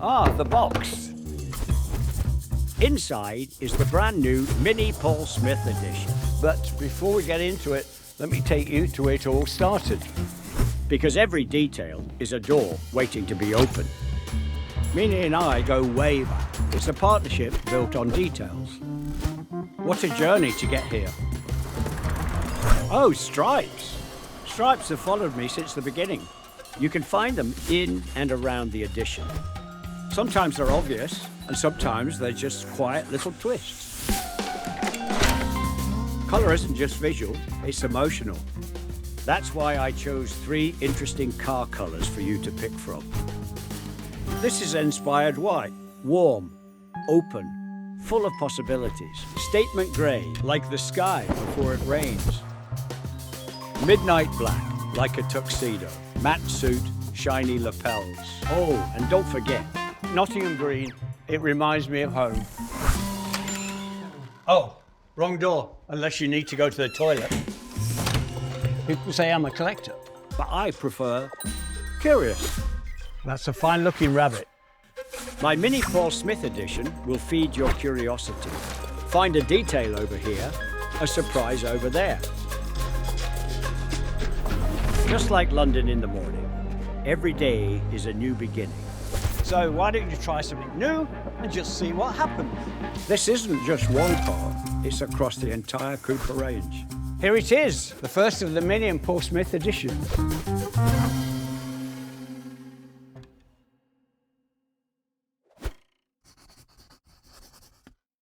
Ah, the box. Inside is the brand new Mini Paul Smith edition. But before we get into it, let me take you to where it all started. Because every detail is a door waiting to be opened. Minnie and I go way back. It's a partnership built on details. What a journey to get here. Oh, stripes. Stripes have followed me since the beginning. You can find them in and around the edition. Sometimes they're obvious, and sometimes they're just quiet little twists. Colour isn't just visual, it's emotional. That's why I chose 3 interesting car colours for you to pick from. This is inspired white, warm, open, full of possibilities. Statement grey, like the sky before it rains. Midnight black, like a tuxedo. Matte suit, shiny lapels. Oh, and don't forget, Nottingham green, it reminds me of home. Oh, wrong door, unless you need to go to the toilet. People say I'm a collector, but I prefer curious. That's a fine-looking rabbit. My Mini Paul Smith edition will feed your curiosity. Find a detail over here, a surprise over there. Just like London in the morning, every day is a new beginning. So why don't you try something new and just see what happens? This isn't just one car, it's across the entire Cooper range. Here it is, the first of the Mini and Paul Smith editions.